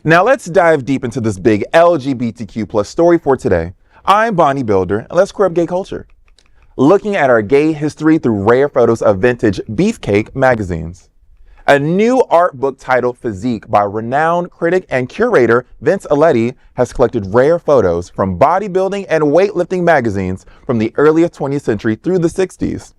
Now let's dive deep into this big LGBTQ plus story for today. I'm Bonnie Builder, and let's queer up gay culture. Looking at our gay history through rare photos of vintage Beefcake magazines. A new art book titled Physique by renowned critic and curator Vince Aletti has collected rare photos from bodybuilding and weightlifting magazines from the earliest 20th century through the 60s.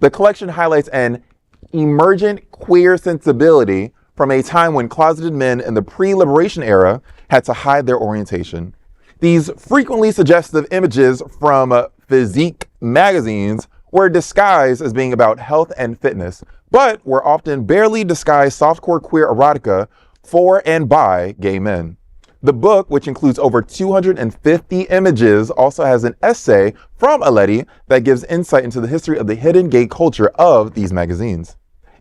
The collection highlights an emergent queer sensibility from a time when closeted men in the pre-liberation era had to hide their orientation. These frequently suggestive images from Physique magazines were disguised as being about health and fitness, but were often barely disguised softcore queer erotica for and by gay men. The book, which includes over 250 images, also has an essay from Aletti that gives insight into the history of the hidden gay culture of these magazines.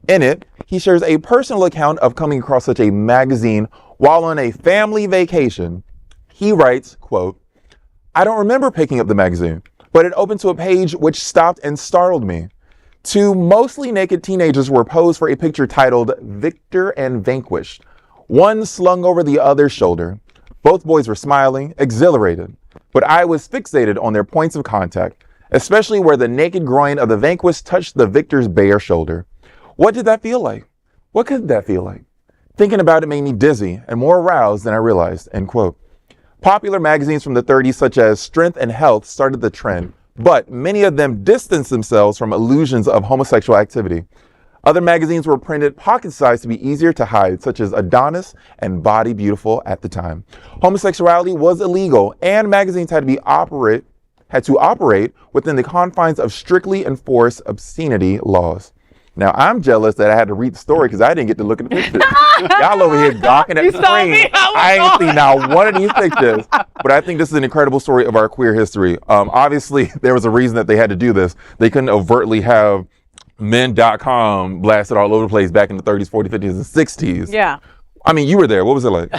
In it, he shares a personal account of coming across such a magazine while on a family vacation. He writes, quote, "I don't remember picking up the magazine, but it opened to a page which stopped and startled me. Two mostly naked teenagers were posed for a picture titled Victor and Vanquished, one slung over the other's shoulder. Both boys were smiling, exhilarated, but I was fixated on their points of contact, especially where the naked groin of the vanquished touched the victor's bare shoulder. What did that feel like? What could that feel like? Thinking about it made me dizzy and more aroused than I realized," end quote. Popular magazines from the 30s, such as Strength and Health, started the trend, but many of them distanced themselves from illusions of homosexual activity. Other magazines were printed pocket-sized to be easier to hide, such as Adonis and Body Beautiful at the time. Homosexuality was illegal, and magazines had to operate within the confines of strictly enforced obscenity laws. Now, I'm jealous that I had to read the story because I didn't get to look at the pictures. Y'all over here gawking at the screen. I ain't seen now one of these pictures. But I think this is an incredible story of our queer history. Obviously, there was a reason that they had to do this. They couldn't overtly have men.com blasted all over the place back in the 30s, 40s, 50s, and 60s. Yeah. I mean, you were there. What was it like?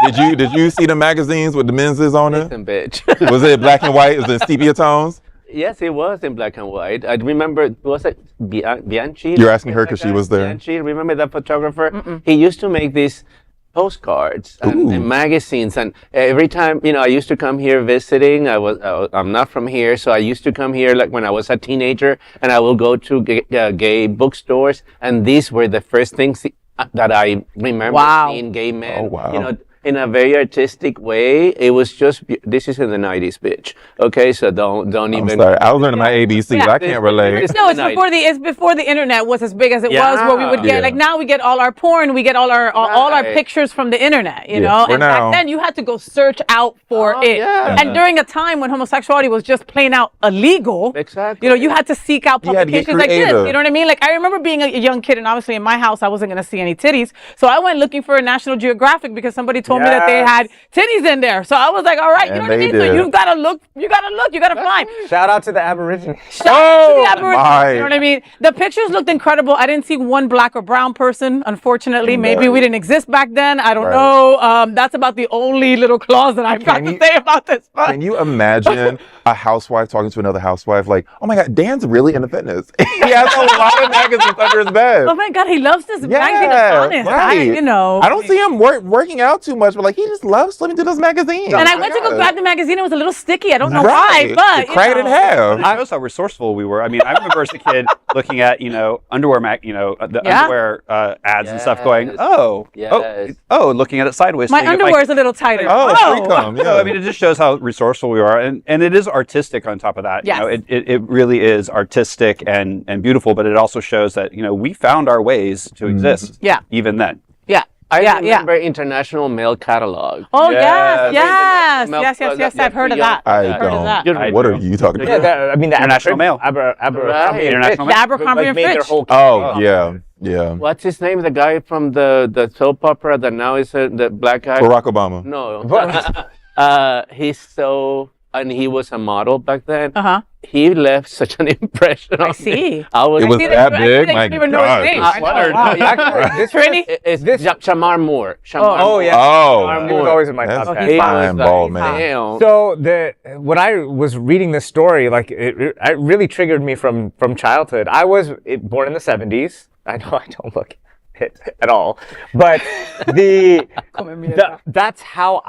Did you see the magazines with the men's on it? Listen, bitch. Was it black and white? Was it sepia tones? Yes, it was in black and white. I remember, was it Bianchi? You're asking her because she was there. Bianchi, remember that photographer? He used to make these postcards and magazines, and every time, I used to come here visiting. I'm not from here, so I used to come here like when I was a teenager, and I will go to gay bookstores, and these were the first things that I remember seeing gay men. Oh, wow. In a very artistic way. It was just, this is in the 90s, bitch. Okay, so don't even. I'm sorry, I was learning my ABC. I can't relate. No, it's before the internet was as big as it was, where we would get like now we get all our porn, we get all our pictures from the internet, you know. And back then you had to go search out for it. Yeah. And during a time when homosexuality was just plain out illegal, exactly. You had to seek out publications like this. You know what I mean? Like I remember being a young kid, and obviously in my house I wasn't gonna see any titties, so I went looking for a National Geographic because somebody told me that they had titties in there. So I was like, all right, you know what I mean? Did. So you've got to look, you got to find. Shout out to the Aborigines. Shout out to the Aborigines. You know what I mean? The pictures looked incredible. I didn't see one black or brown person, unfortunately. Maybe we didn't exist back then. I don't know. That's about the only little clause that I've got to say about this. Can you imagine a housewife talking to another housewife like, oh my God, Dan's really into fitness. He has a lot of magazines under his bed. Oh my God, he loves this magazine. Honest. Right. I don't see him working out too much, but like he just loves flipping through those magazines. And I went to go grab the magazine. It was a little sticky. I don't know why, but crack it in half. It shows how resourceful we were. I mean, I remember as a kid looking at underwear underwear ads and stuff, going, looking at it sideways. My underwear is a little tighter. I mean, it just shows how resourceful we are, and it is artistic on top of that. Yes. It really is artistic and beautiful, but it also shows that we found our ways to exist. Yeah. Even then. Yeah. I remember International Male Catalog. Oh, yes. I've heard of that. I don't. What are you talking about? I mean, the International Male. International The Abercrombie and Fitch. Oh, yeah. What's his name? The guy from the soap opera that now is the black guy? Barack Obama. No. He's so... And he was a model back then. He left such an impression on me. It was that big? My God. It's Shamar Moore. Shamar Moore. He was always in my top 10. Fine ball, man. So when I was reading this story, like it really triggered me from childhood. I was born in the 70s. I know I don't look it at all. But that's how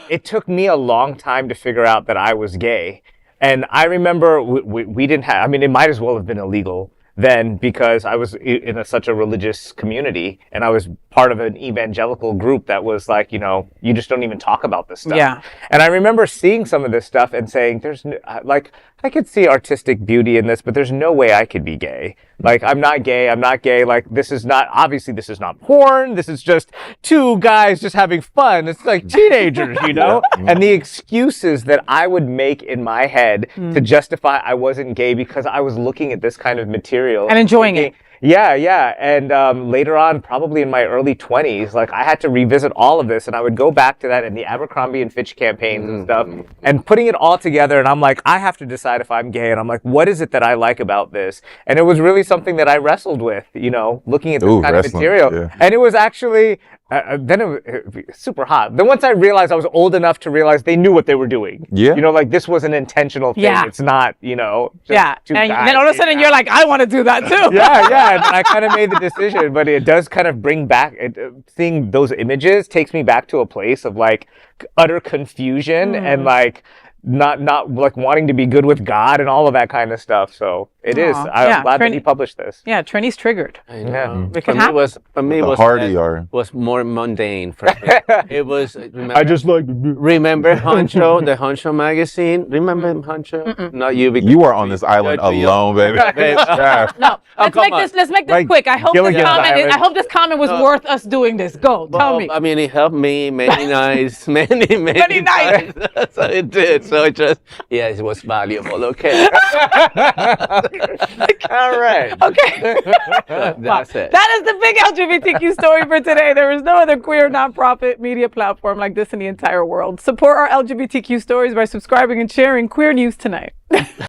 it took me a long time to figure out that I was gay. And I remember we didn't have, I mean, it might as well have been illegal then, because I was in such a religious community, and I was part of an evangelical group that was like, you just don't even talk about this stuff. Yeah. And I remember seeing some of this stuff and saying, there's like, I could see artistic beauty in this, but there's no way I could be gay. Like, I'm not gay. Like, this is not porn. This is just two guys just having fun. It's like teenagers, And the excuses that I would make in my head to justify I wasn't gay because I was looking at this kind of material. And enjoying it. Yeah. And later on, probably in my early 20s, like, I had to revisit all of this, and I would go back to that in the Abercrombie and Fitch campaigns and stuff, and putting it all together, and I'm like, I have to decide if I'm gay, and I'm like, what is it that I like about this? And it was really something that I wrestled with, looking at this kind of material. Yeah. And it was actually, then it was super hot. Then once I realized I was old enough to realize they knew what they were doing. Yeah. Like, this was an intentional thing. Yeah. It's not, just two And guys then all of a sudden you're like, I want to do that too. yeah. And I kind of made the decision, but it does kind of bring back, seeing those images takes me back to a place of like utter confusion and like not like wanting to be good with God and all of that kind of stuff. So it is. I'm glad that he published this. Yeah, Trini's triggered. I know. It For can me, happen. was more mundane. For me. It was. Remember, I just like. remember Honcho, the Honcho magazine. Remember him, Honcho? Not you. Because You are on this island alone, baby. Yeah. No, let's make this quick. I hope Gilligan's Island. I hope this comment was worth us doing this. Go, tell me. I mean, it helped me many nights, many nights. That's what it did. So it just, it was valuable. Okay. All right. Okay. That's it. That is the big LGBTQ story for today. There is no other queer nonprofit media platform like this in the entire world. Support our LGBTQ stories by subscribing and sharing Queer News Tonight.